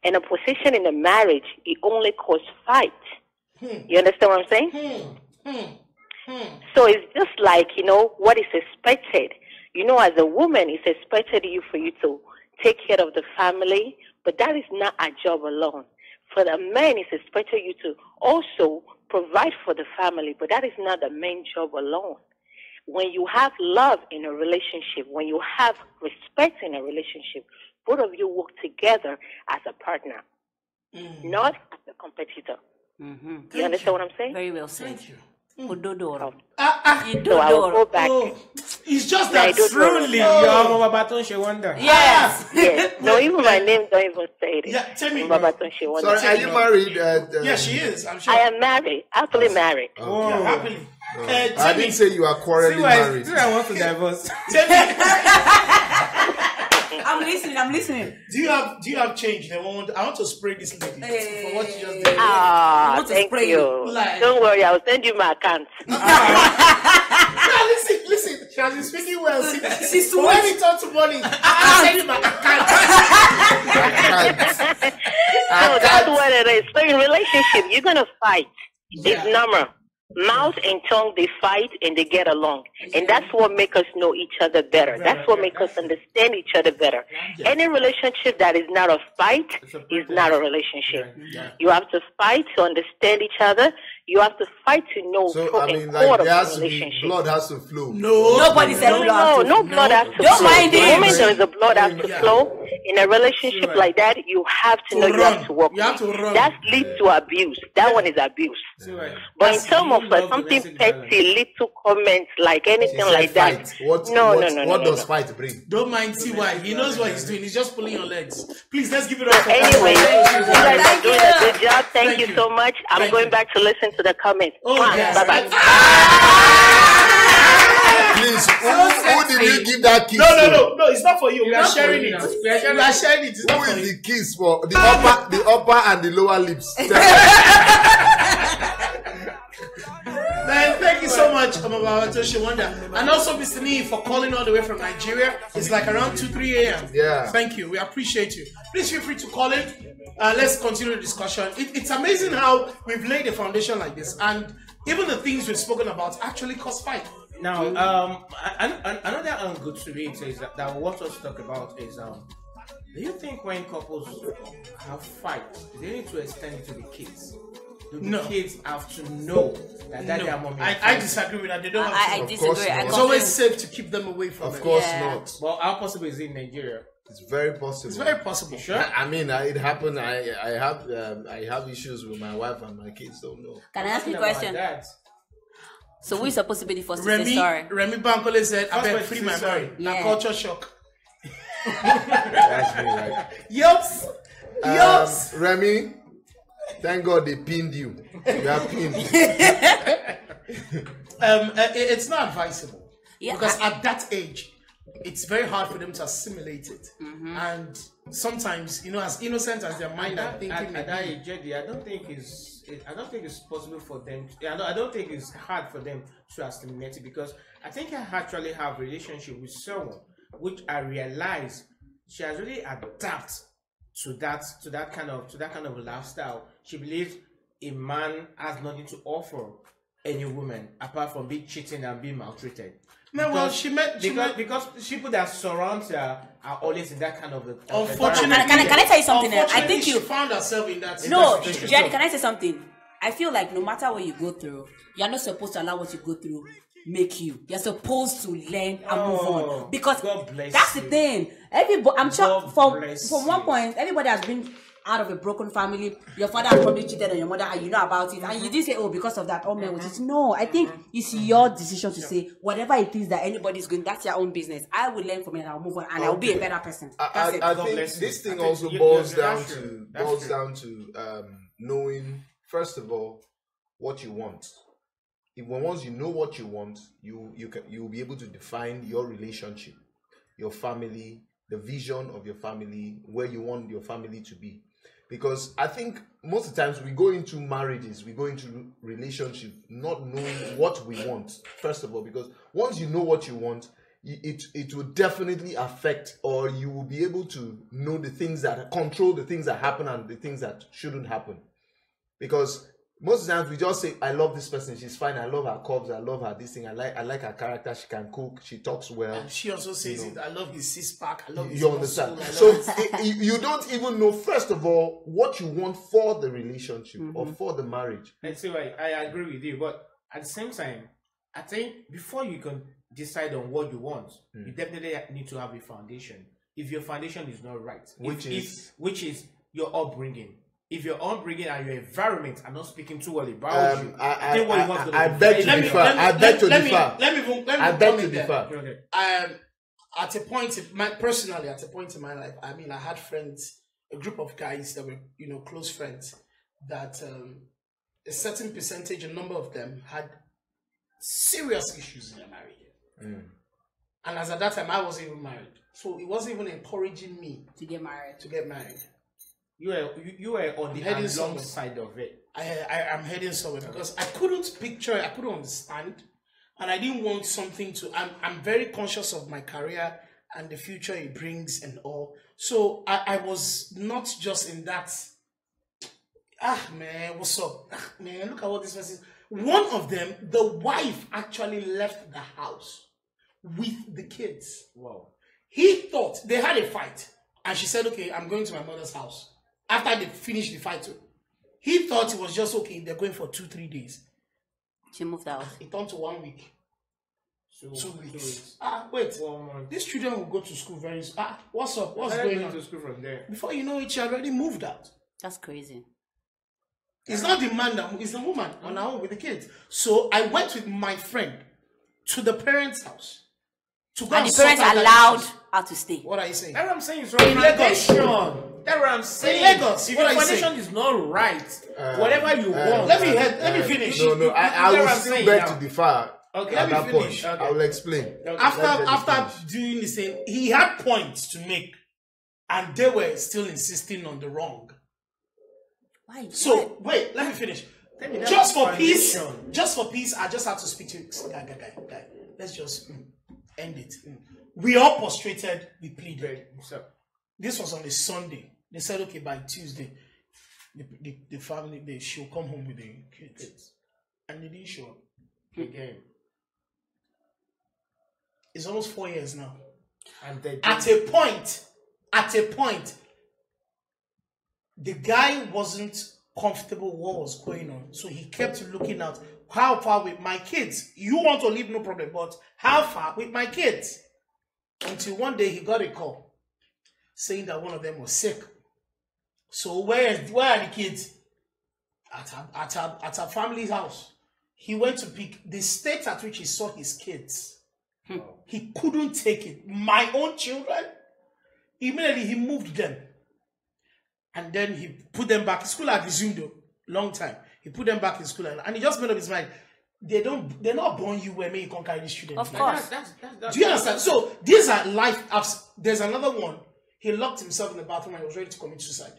and a position in a marriage, it only causes fight. You understand what I'm saying? So it's just like, what is expected. As a woman, it's expected for you to take care of the family, but that is not a job alone. For the men, it's expected you to also provide for the family, but that is not the main job alone. When you have love in a relationship, when you have respect in a relationship, both of you work together as a partner, not as a competitor. You understand what I'm saying? Very well said. Thank you. So I will go back. It's just that truly you're Babaton Shewonda. Yes. Yes. No, even my name don't even say it. Yeah, tell me. Babaton Shewonda. Sorry, are you married? Yeah, she is. I'm sure. I am married, happily married. Oh. Yeah, happily. I didn't say you are quarreling married. I want to divorce. I'm listening. Do you have change? I want to spray this lady for what you just did. Thank you. Like, don't worry, I'll send you my account. Listen. She has been speaking well. She's when it comes to money, I'll send you my account. So that's what it is. So in relationship, you're gonna fight. It's normal. Mouth and tongue, they fight and they get along. And that's what makes us know each other better. That's what makes us understand each other better. Any relationship that is not a fight is not a relationship. You have to fight to understand each other. You have to fight to know So, the blood has to flow. No. Nobody said blood. No blood has to flow. Don't mind The it. moment there is a blood has to flow, in a relationship like that, you have to know you have to work. You have to run. That leads to abuse. That one is abuse. But in terms of something petty, little comments, like anything like that, What does fight bring? Don't mind TY. He knows what he's doing. He's just pulling your legs. Please, let's give it up for Anyway, you guys are doing a good job. Thank you so much. I'm going back to listen to the comments. Yes. Bye-bye. Please, who did you give that kiss No, to? it's not for you. We are sharing it. We are sharing it. It's not Who for is you. the kiss for? The upper and the lower lips. much, Toshi Wonder. And also Mr. Nee for calling all the way from Nigeria. It's like around 2-3 a.m. Yeah. Thank you. We appreciate you. Please feel free to call in. Let's continue the discussion. It's amazing how we've laid a foundation like this, and even the things we've spoken about actually cause fight. Now, another angle to it is that I want us to talk about is do you think when couples have fights, they need to extend it to the kids? Do the kids have to know that daddy and mommy? I disagree with that. They don't have to. I disagree. It's always safe to keep them away from it. Of course not. Well, how possible is it in Nigeria? It's very possible. It's very possible. Sure. I mean, it happened. I have issues with my wife, and my kids don't know. Can I ask you a question? So we're supposed to be the first to say sorry. Remy Bankole said, "I bet free my sorry." mind." Na culture shock. That's me, right? Yups. Yups. Remy, thank God they pinned you. You are pinned. It's not advisable because at that age, it's very hard for them to assimilate it, and sometimes, as innocent as their mind are thinking, at that age, Jedi, I don't think it's possible for them. I don't think it's hard for them to assimilate it, because I think I actually have a relationship with someone which I realize she has really adapted to that kind of lifestyle. She believes a man has nothing to offer any woman apart from being cheating and being maltreated. No, well, because people that surround her are always in that kind of. Unfortunately, can I tell you something? I think you found herself in that. No, Jedi, can I say something? I feel like no matter what you go through, you're not supposed to allow what you go through make you. You're supposed to learn and move on, because that's the thing. Everybody, I'm sure from one point, everybody has been out of a broken family. Your father probably cheated on your mother, and you know about it, and you didn't say, "Oh, because of that, all men was it." No, I think it's your decision to say whatever it is that anybody's going. That's your own business. I will learn from it, and I'll move on, and I'll be a better person. I think this thing also boils down to knowing, first of all, what you want. Once you know what you want, you'll be able to define your relationship, your family, the vision of your family, where you want your family to be. Because I think most of the times we go into marriages, we go into relationships not knowing what we want, first of all, because once you know what you want, it will definitely affect, or you will be able to know the things that control the things that happen and the things that shouldn't happen. Because most of the times we just say, "I love this person, she's fine, I love her curves, I love her this thing, I like her character, she can cook, she talks well." And she also says it, "I love his six-pack, I love his You understand? So you don't even know, first of all, what you want for the relationship or for the marriage. And so I agree with you, but at the same time, I think before you can decide on what you want, you definitely need to have a foundation. If your foundation is not right, which is your upbringing. If your upbringing and your environment are not speaking too well about you, I beg to differ. I beg to differ. I beg to differ. At a point, personally, at a point in my life, I mean, I had friends, a group of guys that were, close friends, that a certain percentage, a number of them had serious issues in their marriage. And as at that time, I wasn't even married, so it wasn't even encouraging me to get married. You were on the wrong side of it. I'm heading somewhere because I couldn't picture, I couldn't understand, and I didn't want something to. I'm very conscious of my career and the future it brings and all. So I was not just in that. Man, what's up? Man, look at what this person. One of them, the wife actually left the house with the kids. Wow. He thought they had a fight, and she said, "Okay, I'm going to my mother's house." After they finished the fight, he thought it was just okay. They're going for 2-3 days. She moved out. It turned to 1 week. So 2 weeks. Wait. 1 month. These children will go to school very soon. What's up? What's going on? To school from there. Before you know it, she already moved out. That's crazy. It's not the man that it's the woman on her own with the kids. So I went with my friend to the parents' house. And the parents allowed her to stay. What are you saying? That's what I'm saying. It's wrong. That's what I'm saying. In Lagos, if what your are you saying? foundation is not right, whatever you want. Let me finish. No, I will still beg to differ. Okay, at let that me point. finish. I will explain. Okay. After doing the same, he had points to make, and they were still insisting on the wrong. Why? So wait, let me finish. Just for peace, I just have to speak to you. Guy. Let's just end it. We all prostrated, we pleaded. This was on a Sunday. They said, okay, by Tuesday, the family, she'll come home with the kids. And they didn't show up again. It's almost 4 years now. And at a point, the guy wasn't comfortable with what was going on. So he kept looking at how far with my kids. You want to leave, no problem, but how far with my kids? Until one day he got a call saying that one of them was sick. So where are the kids? At our family's house. He went to pick the state at which he saw his kids. He couldn't take it. My own children. Immediately he moved them. And then he put them back. School had resumed a long time. He put them back in school and he just made up his mind. They're not born you where you can't carry the students. Of course. Do you understand? So these are life apps. There's another one. He locked himself in the bathroom and he was ready to commit suicide.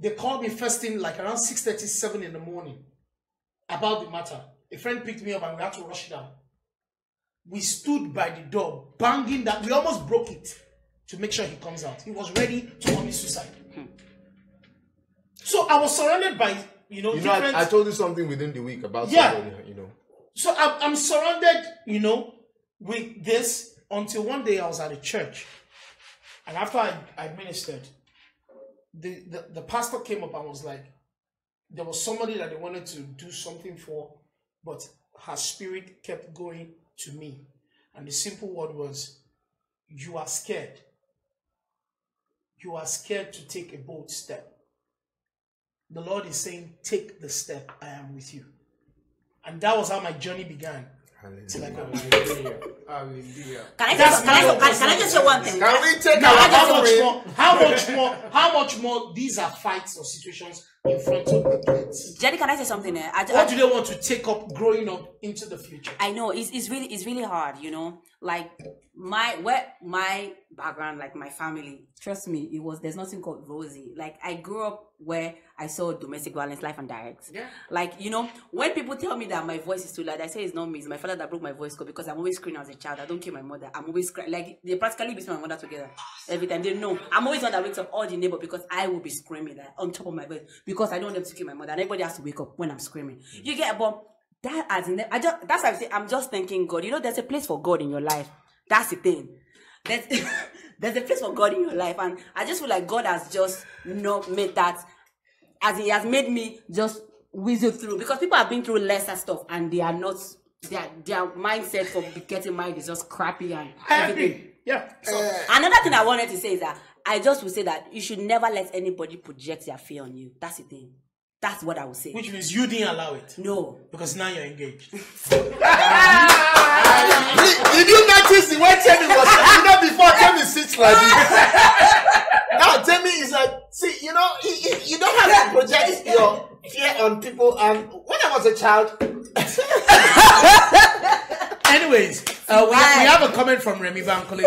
They called me first thing like around 6:37 in the morning about the matter. A friend picked me up and we had to rush down. We stood by the door, banging that. We almost broke it to make sure he comes out. He was ready to commit suicide. So I was surrounded by, different... I told you something within the week about somebody, So I'm surrounded, with this until one day I was at a church. And after I ministered, the pastor came up and was like, there was somebody that they wanted to do something for, but her spirit kept going to me. And the simple word was, you are scared. You are scared to take a bold step. The Lord is saying, take the step. I am with you. And that was how my journey began. Hallelujah. Can I just say one thing? Can we take how much more these are fights or situations in front of the kids? Jedi, can I say something there? What do they want to take up growing up into the future? I know it's really hard, Like my background, like my family, trust me, there's nothing called rosy. Like I grew up where I saw domestic violence live and direct. Yeah. Like, when people tell me that my voice is too loud, I say it's not me, it's my father that broke my voice cord because I'm always screaming as a child. I don't kill my mother. I'm always crying. Like they practically beat my mother together every time. They know. I'm always one that wakes up all the neighbor because I will be screaming on top of my voice because I don't want them to kill my mother. And everybody has to wake up when I'm screaming. You get but that as in that's why I say I'm just thanking God. There's a place for God in your life. That's the thing. There's a place for God in your life, and I just feel like God has just not made that, as He has made me just whistle through, because people have been through lesser stuff and they are not, their mindset for getting married is just crappy and everything. Yeah. Another thing I wanted to say is that I just would say that you should never let anybody project their fear on you. That's the thing. That's what I would say. Which means you didn't allow it. No. Because now you're engaged. Did you notice the way Temi was? Before Temi sits like this. Now Temi is like, see, you don't have to project your fear on people. And when I was a child. Anyways, we have a comment from Remy Bankole.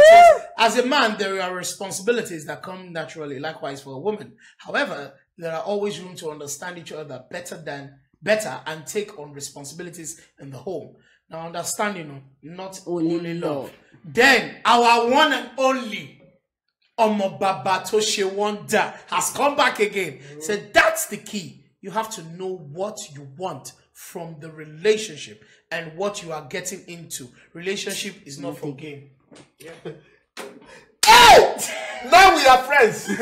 As a man, there are responsibilities that come naturally. Likewise for a woman. However, there are always room to understand each other better and take on responsibilities in the home. Now, understanding, not only love. Then, our one and only Omobaba Toshe Wonder has come back again. So that's the key. You have to know what you want from the relationship and what you are getting into. Relationship is not for game. Yeah. Hey! Now we are friends. She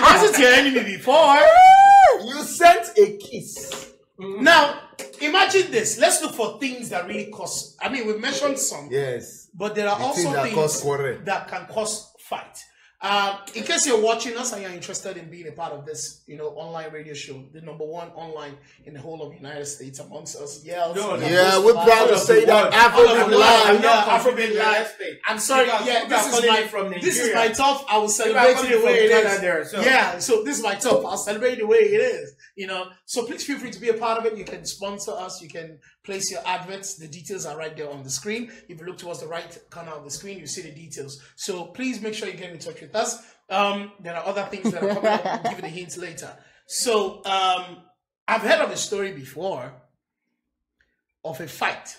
wasn't your enemy before. You sent a kiss. Now, imagine this. Let's look for things that really cause. I mean, we mentioned some. Yes. But there are also things that can cause fight. In case you're watching us and you're interested in being a part of this, online radio show, the #1 online in the whole of the United States amongst us, we're proud to say that Afrobeat Live. I'm sorry, this is my top. I will celebrate it the way it is. So this is my top. I'll celebrate the way it is. So please feel free to be a part of it. You can sponsor us. You can place your adverts. The details are right there on the screen. If you look towards the right corner of the screen, you see the details. So please make sure you get in touch with us. There are other things that are coming up. We'll give you the hints later. So I've heard of a story before of a fight,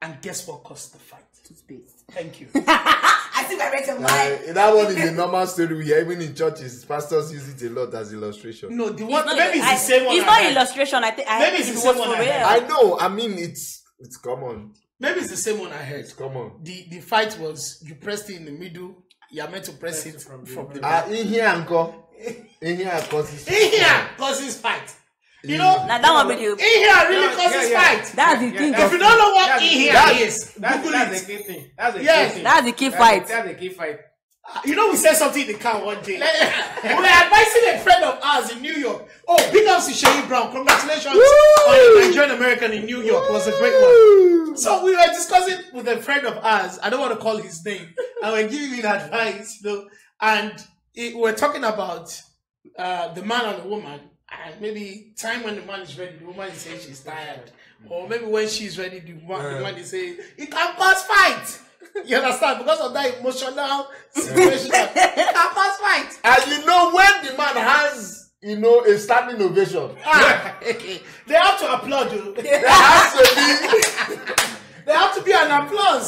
and guess what caused the fight? Toothpaste. Thank you. I think I read your mind. That one is a normal story we hear. Even in churches, pastors use it a lot as illustration. No, the one maybe it's the same one. It's not illustration. I think maybe it's the same one. I know. I mean, it's common. Maybe it's the same one I heard. It's common. The fight was you pressed it in the middle. You are meant to press it from the back. In here, uncle. In here causes fight. You know, now that one video. In here really causes fight. That's the thing. If you don't know what in here is, that's the key thing. That's the key fight. That's the key fight. You know, we said something in the car one day. We were advising a friend of ours in New York. Oh, big ups to Sherry Brown. Congratulations on the Nigerian American in New York. It was a great one. So we were discussing with a friend of ours. I don't want to call his name. And we're giving him advice. You know, and we're talking about the man and the woman. And maybe time when the man is ready, the woman is saying she's tired. Or maybe when she's ready, the man is saying, it can cause fight. You understand? Because of that emotional situation, it can cause fight. And you know, when the man has, a standing ovation, they have to applaud you. There have to be an applause.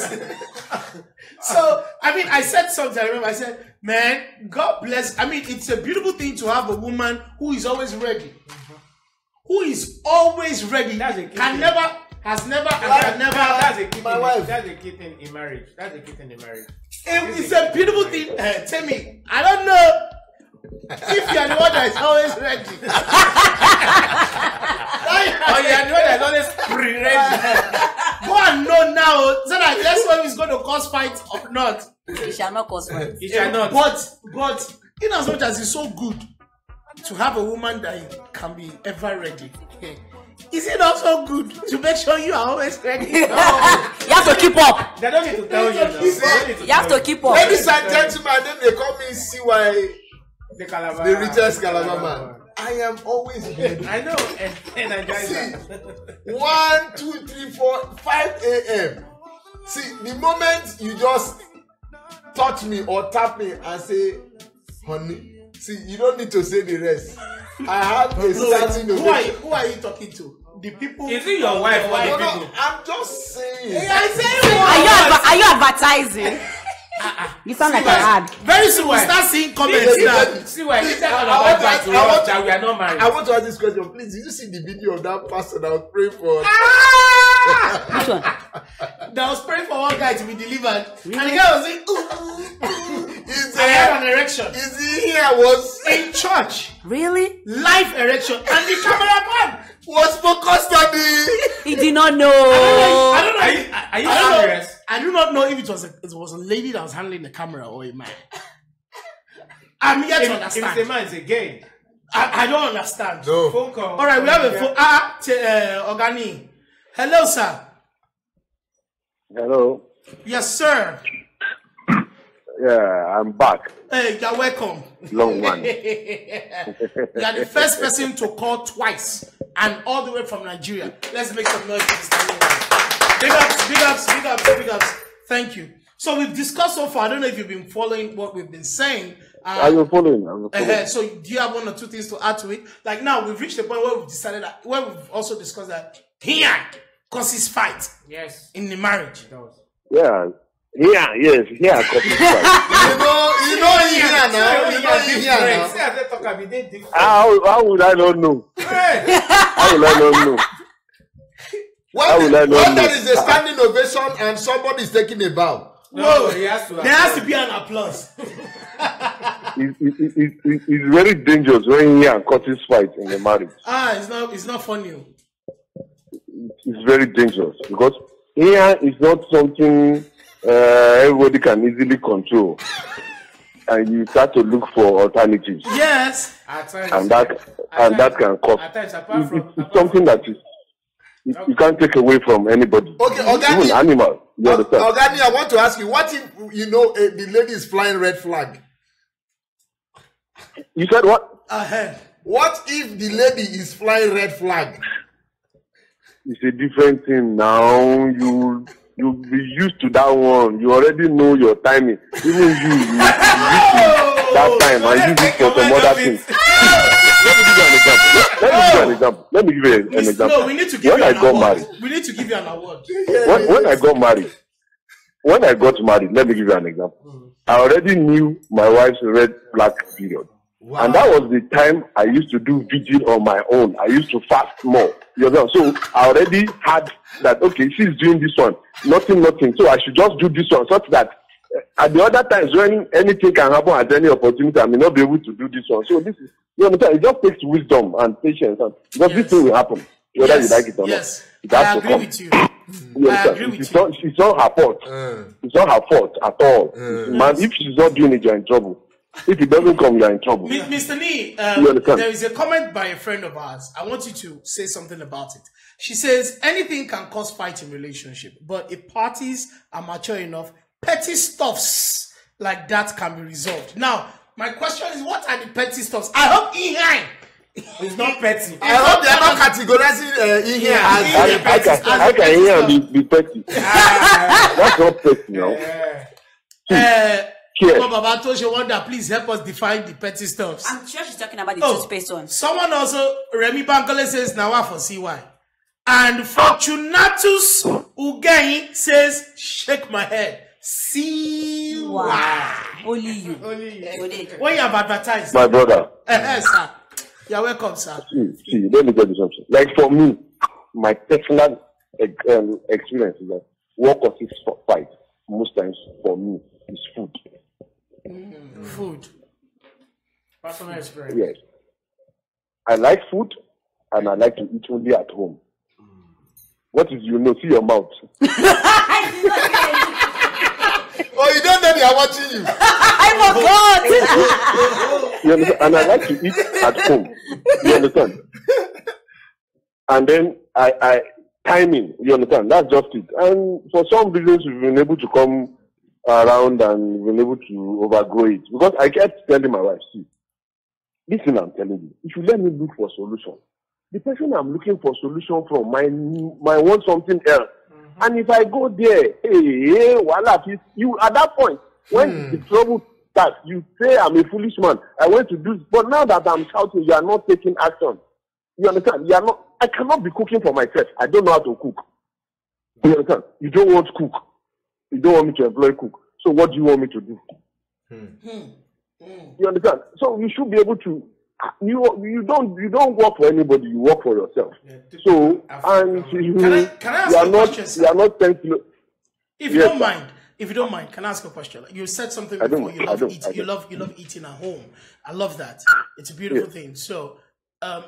So, I mean, I said something, I remember, I said, man, God bless. I mean, it's a beautiful thing to have a woman who is always ready. Who is always ready. That's a has never. That's a key thing in marriage. That's a key thing in marriage. It's a beautiful thing. Tell me, I don't know if you're the one that is always ready. Or you're the one that is always pre-ready. Go and know now, so that that's when it's going to cause fight or not. It shall not cause fight. It shall not. But in as much as it's so good to have a woman that can be ever ready, is it also good to make sure you are always ready? You have to keep up. They don't need to tell you. You have to keep up. Ladies and gentlemen, then they call me CY, the richest Calabar man. I am always ready. I know, and I see, 1, 2, 3, 4, 5 a.m. See, the moment you just touch me or tap me and say, honey, see, you don't need to say the rest. I have a starting ovation. Who are you talking to? The people. Is it your wife or the people? I'm just saying. Are you advertising? You sound like an ad. Very soon we'll start seeing comments now. See why you tell about that to us that we are not married. I want to ask this question, please. Did you see the video of that pastor that was praying for? Which one? That was praying for one guy to be delivered, and the guy was saying, I have an erection. Is he here? Was in church? Really? Live erection, and the cameraman was focused on the. He did not know. I don't know. Are you serious? I do not know if it was a lady that was handling the camera or a man. I'm yet to understand. If it's a man, it's a gay. I don't understand. No. Phone call. All right, we have a phone. Ogani. Hello, sir. Hello. Yes, sir. Yeah, I'm back. Hey, you're welcome. Long one. You are the first person to call twice and all the way from Nigeria. Let's make some noise for this time. Big ups. Thank you. So we've discussed so far. I don't know if you've been following what we've been saying. I'm following. So do you have one or two things to add to it? Like now, we've reached the point where we've decided that, where we've also discussed that here causes fight. Yes. In the marriage. Yeah. Here, causes fight. you know here now. How would I not know? How will I not know? When there is a standing ovation and somebody is taking a bow. Whoa, there has to be an applause. It's very dangerous when here causes fight in the marriage. It's not funny. It's very dangerous because here is not something everybody can easily control, and you start to look for alternatives. Yes, and that can cause. It's something that is. You can't take away from anybody. Okay, even animal. You understand? Ogani, I want to ask you, what if the lady is flying red flag? You said what? What if the lady is flying red flag? It's a different thing now. You'll be used to that one. You already know your timing. Even you used to that time and use it for some other things. Let me give you an example. No, we need to give you an award. We need to give you an award. When I got married, let me give you an example. I already knew my wife's red flag period. Wow. And that was the time I used to do vigil on my own. I used to fast more. You know, so I already had that, okay, she's doing this one. Nothing. So I should just do this one such that at the other times when anything can happen at any opportunity, I may not be able to do this one. So this is, you understand, it just takes wisdom and patience. Because this thing will happen, whether you like it or not. I agree with you. I agree with you. It's not her fault. It's not her fault at all. Man, if she's not doing it, you're in trouble. If it doesn't come, you're in trouble. Mr. Nee, there is a comment by a friend of ours. I want you to say something about it. She says, anything can cause fight in relationship, but if parties are mature enough, petty stuffs like that can be resolved. Now, my question is, what are the petty stuffs? I hope it's not petty. I hope they are not categorizing as how can Ian be petty? That's not petty, no. Baba Toshe Wonder, please help us define the petty stuffs. I'm sure she's talking about the toothpaste one. Someone also, Remy Bankole says, Nawa for CY. And Fortunatus Ugain says, shake my head. CY. Wow. Only you. When you have advertised. My brother. Sir. You're welcome, sir. See, let me tell you something. Like for me, my personal experience is that what causes fight most times for me is food. Food. Personal experience. Yes. I like food and I like to eat only at home. What is see your mouth? Oh, you don't know they are watching you. I forgot. You understand? And I like to eat at home. You understand? And then I timing. You understand? That's just it. And for some reasons, we've been able to come around and been able to overgrow it. Because I kept telling my wife, see, listen, I'm telling you, if you let me look for solution, the person I'm looking for solution from might want something else. And if I go there, you at that point, when the trouble starts, you say I'm a foolish man. I went to do this. But now that I'm shouting, you are not taking action. You understand? I cannot be cooking for myself. I don't know how to cook. You understand? You don't want to cook. You don't want me to employ cook. So what do you want me to do? You understand? So you should be able to. You don't work for anybody. You work for yourself. So and you are not 10 kilos. If you don't mind, can I ask a question? You said something before. You love eating at home. I love that. It's a beautiful thing. So,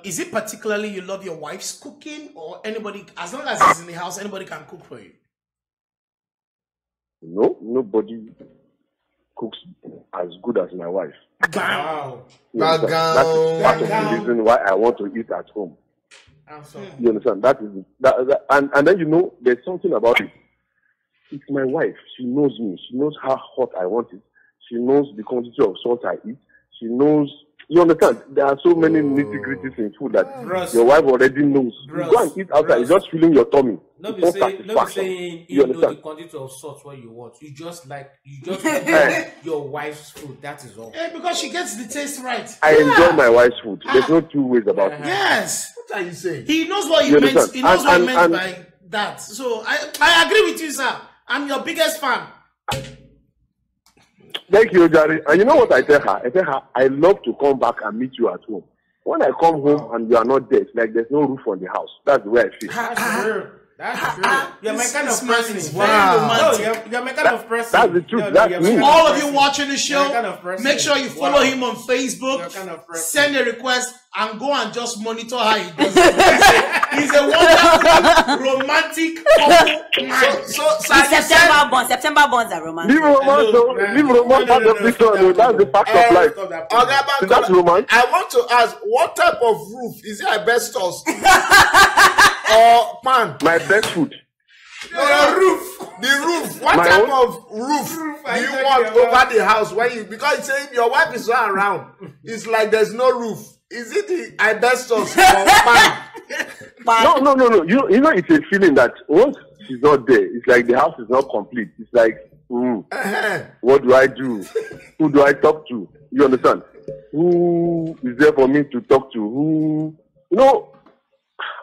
is it particularly you love your wife's cooking, or anybody? As long as it's in the house, anybody can cook for you. No, nobody cooks as good as my wife. Wow. That is part of the reason why I want to eat at home. You understand? That is and then there's something about it. It's my wife. She knows me. She knows how hot I want it. She knows the quantity of salt I eat. She knows. You understand? There are so many nitty-gritties in food that your wife already knows. You go and eat outside, you're just filling your tummy. Not be saying you know the quantity of salt what you want. You just like your wife's food. That is all. Yeah, because she gets the taste right. I enjoy my wife's food. There's no two ways about it. Yes. What are you saying? He knows what he meant. He knows what he meant by that. So I agree with you, sir. I'm your biggest fan. Thank you, Jari. And you know what I tell her? I tell her, I love to come back and meet you at home. When I come home and you are not there, it's like there's no roof on the house. That's the way I feel. That's true. That's true. You're my kind of person. Wow. You're my kind of person. That's the truth. That's me. All of you watching the show, make sure you follow him on Facebook. Send a request and go and just monitor how he does it. He's a wonderful, romantic couple man. September bonds are romantic. Leave romance out of this one. That's the fact of life. That's romance. I want to ask, what type of roof? Is it asbestos? Or pan? My best food. The roof. What type of roof do you want over the house because it's saying your wife is not around? It's like there's no roof. Is it the asbestos or pan? No. You know, it's a feeling that once she's not there, it's like the house is not complete. It's like, what do I do? Who do I talk to? You understand? who is there for me to talk to? Who, you know,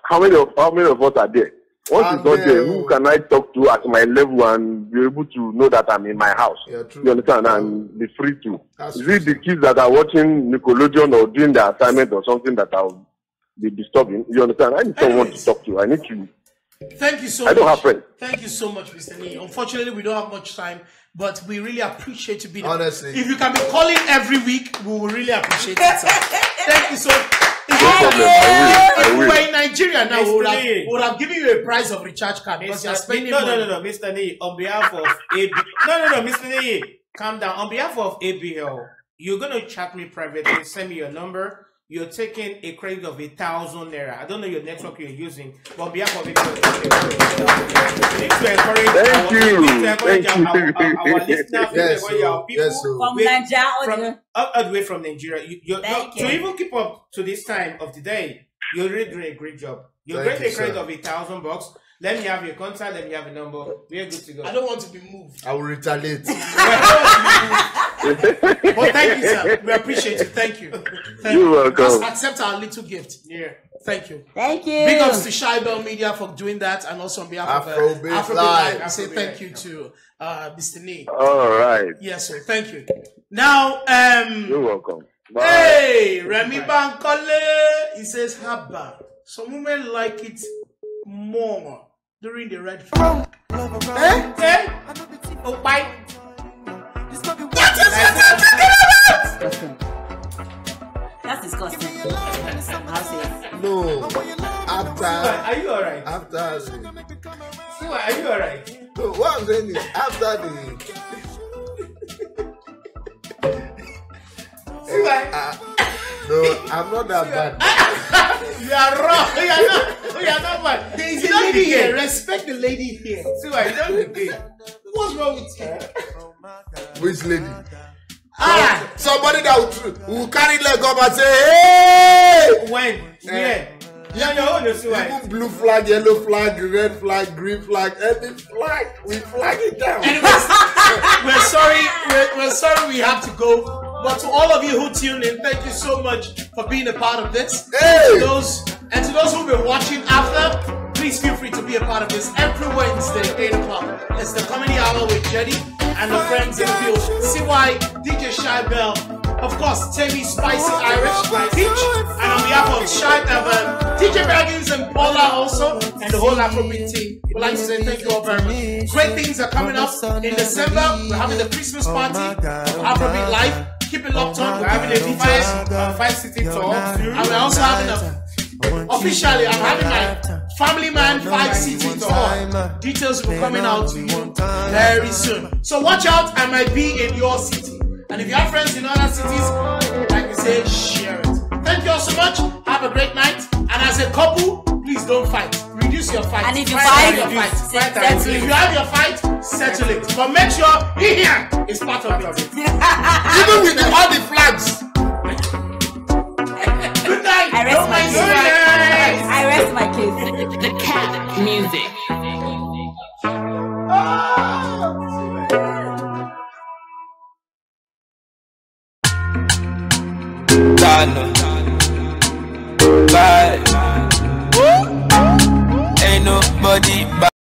how many of us are there? Once it's not there, who can I talk to at my level and be able to know that I'm in my house? Yeah, true. You understand? And be free to. That's Is it the kids that are watching Nickelodeon or doing the assignment or something that I'll be disturbing? You understand? I need someone to talk to. I need to. Thank you so much. I don't have friends. Thank you so much, Mr. Nee. Unfortunately, we don't have much time, but we really appreciate you being Honestly. If you can be calling every week, we will really appreciate it, sir. Thank you so much. If we were in Nigeria now, we would have given you a price of recharge card because you're spending money. No, Mr. Nee, on behalf of AB. No, Mr. Nee, calm down. On behalf of ABL, you're going to chat me privately, send me your number. You're taking a credit of 1,000 naira. I don't know your network you're using, but on behalf of ABL, you need to encourage our listeners, our people from Nigeria, all the way from Nigeria. To even keep up to this time of the day, you're really doing a great job. You're getting a credit of $1,000. Let me have your contact. Let me have your number. We're good to go. I don't want to be moved. I will retaliate. But thank you, sir. We appreciate you. Thank you. You're welcome. Just accept our little gift. Yeah. Thank you. Thank you. Big ups to Shy Bell Media for doing that, and also on behalf of Afrobeat Live. I say thank you to Mr. Nee. All right. Yes, sir. Thank you. Now, you're welcome. Bye. Hey, Remy Bankole. He says, Haba. Some women like it more during the red flag. Oh, bye. That's disgusting. No. After. Are you alright? After. Are you alright? No, what I'm saying is, after the. No, I'm not that bad. You are wrong. You are not bad. There is a lady here. Respect the lady here. See why? Don't be. What's wrong with you? Which lady? Somebody that will carry leg up and say, hey! When? Yeah. Even blue flag, yellow flag, red flag, green flag, any flag, we flag it down. Anyways, we're sorry we have to go. But to all of you who tune in, thank you so much for being a part of this. Hey! To those who've been watching after, please feel free to be a part of this every Wednesday, 8 o'clock. It's the Comedy Hour with Jedi and the friends in the field. CY, DJ Shy Bell, of course, Tammy Spicy Irish, Peach, and on behalf of Shy Evan, DJ Baggins and Paula also, and the whole Afrobeat team, we'd like to say thank you all very much. Great things are coming up in December. We're having the Christmas party of Afrobeat Live. Keep it locked on. We're having a five city tour, and we're also having officially, I'm having my Family Man 5 City tour. Details will be coming out to you very soon. So watch out, I might be in your city. And if you have friends in other cities, like we say, share it. Thank you all so much. Have a great night. And as a couple, please don't fight. Reduce your fight. And if you fight, if you have your fight, settle it. But make sure here is part of it. Even with all the flags. Good night. I rest my case. I rest my case. The cat music. Ain't nobody